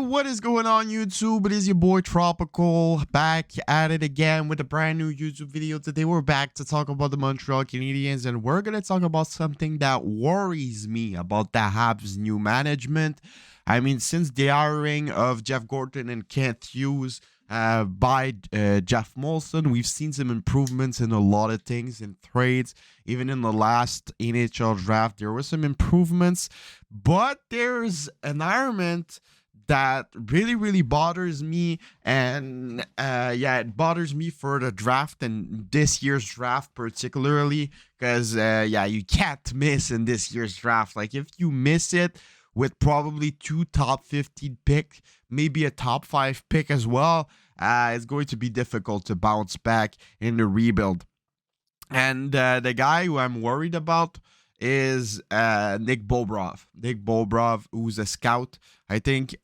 what is going on YouTube? It is your boy Tropical back at it again with a brand new YouTube video. Today we're back to talk about the Montreal Canadiens, and we're going to talk about something that worries me about the Habs new management. I mean, since the hiring of Jeff Gorton and Kent Hughes by Jeff Molson, we've seen some improvements in a lot of things in trades. Even in the last NHL draft, there were some improvements, but there's an environment that really bothers me, and it bothers me for the draft and this year's draft particularly, because you can't miss in this year's draft. Like, if you miss it with probably 2 top 15 pick, maybe a top 5 pick as well, it's going to be difficult to bounce back in the rebuild. And the guy who I'm worried about is Nick Bobrov. Nick Bobrov, who's a scout. I think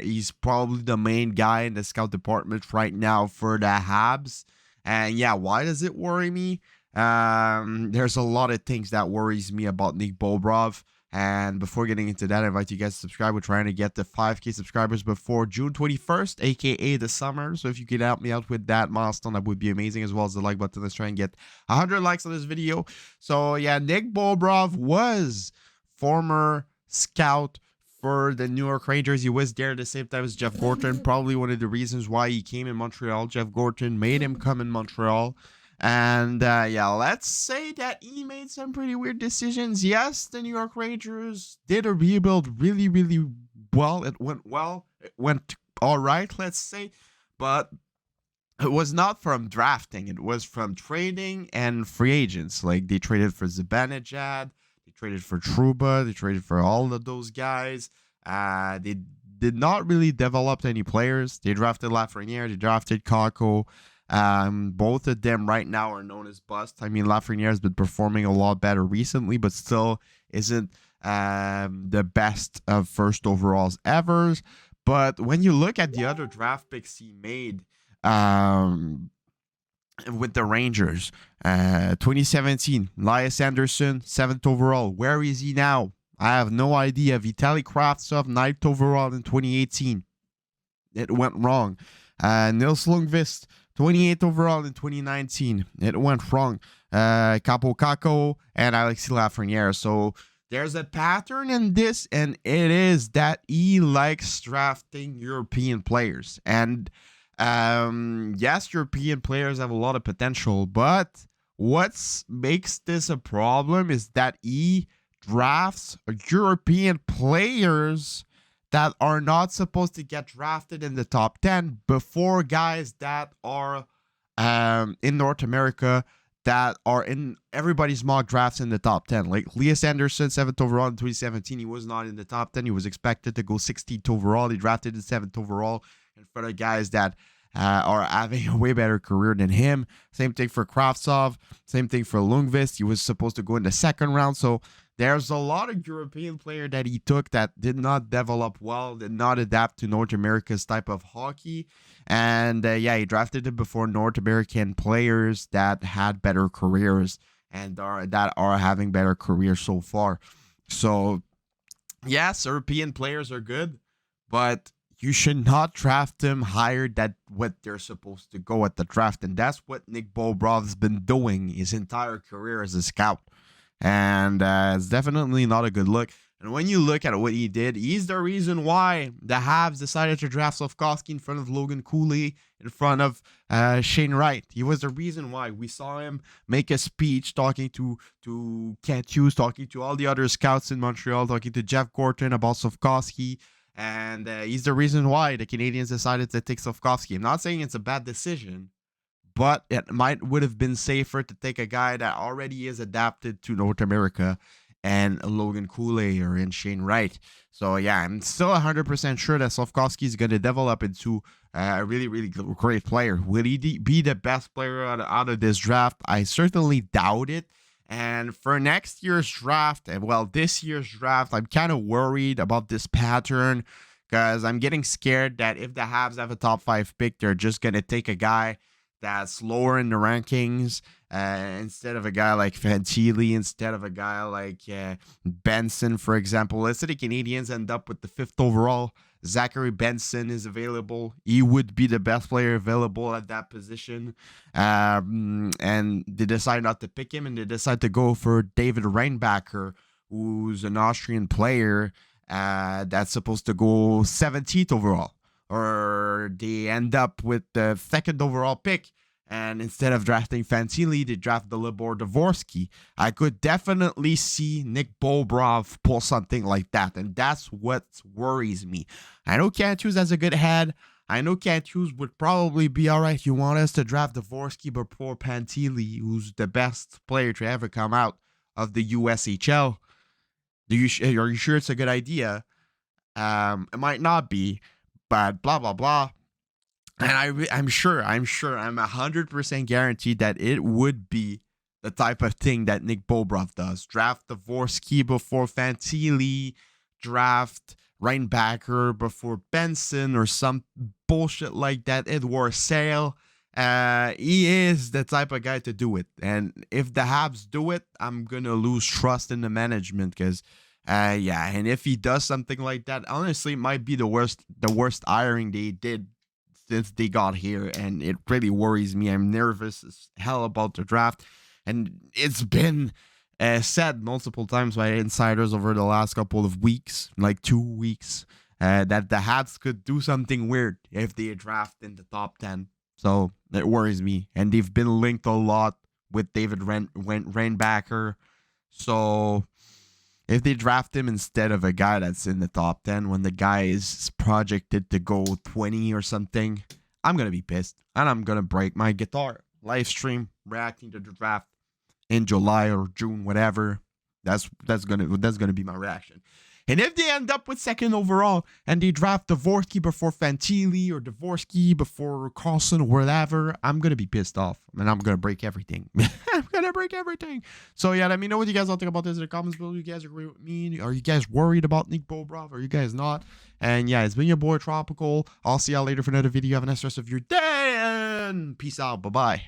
he's probably the main guy in the scout department right now for the Habs. And yeah, why does it worry me? There's a lot of things that worries me about Nick Bobrov. And before getting into that, I invite you guys to subscribe. We're trying to get to 5K subscribers before June 21st, aka the summer. So if you could help me out with that milestone, that would be amazing, as well as the like button. Let's try and get 100 likes on this video. So yeah, Nick Bobrov was former scout for the New York Rangers. He was there at the same time as Jeff Gorton. Probably one of the reasons why he came in Montreal. Jeff Gorton made him come in Montreal. And let's say that he made some pretty weird decisions. Yes, the New York Rangers did a rebuild really well. It went well. It went all right, let's say. But it was not from drafting. It was from trading and free agents. Like, they traded for Zibanejad. They traded for Trouba. They traded for all of those guys. They did not really develop any players. They drafted Lafreniere. They drafted Kakko. Both of them right now are known as bust. I mean, Lafreniere has been performing a lot better recently, but still isn't the best of first overalls ever. But when you look at the other draft picks he made with the Rangers, 2017, Elias Anderson, 7th overall. Where is he now? I have no idea. Vitaly Kravtsov, 9th overall in 2018. It went wrong. Nils Lundqvist, 28th overall in 2019. It went wrong. Kaapo Kakko and Alexis Lafreniere. So there's a pattern in this, and it is that he likes drafting European players. And yes, European players have a lot of potential, but what makes this a problem is that he drafts European players that are not supposed to get drafted in the top 10 before guys that are in North America that are in everybody's mock drafts in the top 10. Like Elias Anderson, 7th overall in 2017. He was not in the top 10. He was expected to go 16th overall. He drafted in 7th overall in front of guys that are having a way better career than him. Same thing for Kravtsov. Same thing for Lundqvist. He was supposed to go in the 2nd round. So there's a lot of European player that he took that did not develop well, did not adapt to North America's type of hockey. And he drafted it before North American players that had better careers and that are having better careers so far. So yes, European players are good, but you should not draft them higher than what they're supposed to go at the draft. And that's what Nick Bobrov's been doing his entire career as a scout. And it's definitely not a good look. And when you look at what he did, he's the reason why the Habs decided to draft Slafkovsky in front of Logan Cooley, in front of Shane Wright. He was the reason why we saw him make a speech talking to Kent Hughes, talking to all the other scouts in Montreal, talking to Jeff Gorton about Slafkovsky. And he's the reason why the Canadiens decided to take Slafkovsky. I'm not saying it's a bad decision, but it would have been safer to take a guy that already is adapted to North America and Logan Cooley or in Shane Wright. So yeah, I'm still 100% sure that Slafkovsky is going to develop into a really great player. Will he be the best player out of this draft? I certainly doubt it. And for next year's draft, and well, this year's draft, I'm kind of worried about this pattern, because I'm getting scared that if the Habs have a top 5 pick, they're just going to take a guy that's lower in the rankings instead of a guy like Fantilli, instead of a guy like Benson, for example. Let's say the Canadiens end up with the 5th overall Zachary Benson is available. He would be the best player available at that position. And they decide not to pick him, and they decide to go for David Reinbacher, who's an Austrian player that's supposed to go 17th overall. Or they end up with the 2nd overall pick. And instead of drafting Fantilli, they draft the Libor Dvorsky. I could definitely see Nick Bobrov pull something like that. And that's what worries me. I know Cantus has a good head. I know Cantus would probably be all right. You want us to draft Dvorsky before Fantilli, who's the best player to ever come out of the USHL. Are you sure it's a good idea? It might not be, but blah, blah, blah. And I'm 100% guaranteed that it would be the type of thing that Nick Bobrov does. Draft Dvorsky before Fantilli, draft Reinbacher before Benson, or some bullshit like that. Edward Sale. He is the type of guy to do it. And if the Habs do it, I'm going to lose trust in the management because, and if he does something like that, honestly, it might be the worst hiring they did since they got here, and it really worries me. I'm nervous as hell about the draft, and it's been said multiple times by insiders over the last couple of weeks, like 2 weeks, that the Habs could do something weird if they draft in the top 10. So it worries me, and they've been linked a lot with David Reinbacher. So if they draft him instead of a guy that's in the top 10 when the guy is projected to go 20 or something, I'm going to be pissed. And I'm going to break my guitar. Live stream reacting to the draft in July or June, whatever. That's gonna be my reaction. And if they end up with 2nd overall and they draft Dvorsky before Fantilli or Dvorsky before Carlson or whatever, I'm going to be pissed off. And I'm going to break everything. I'm going to break everything. So, yeah, let me know what you guys all think about this in the comments below. You guys agree with me? Are you guys worried about Nick Bobrov? Are you guys not? And, yeah, it's been your boy, Tropical. I'll see y'all later for another video. Have a nice rest of your day. And peace out. Bye-bye.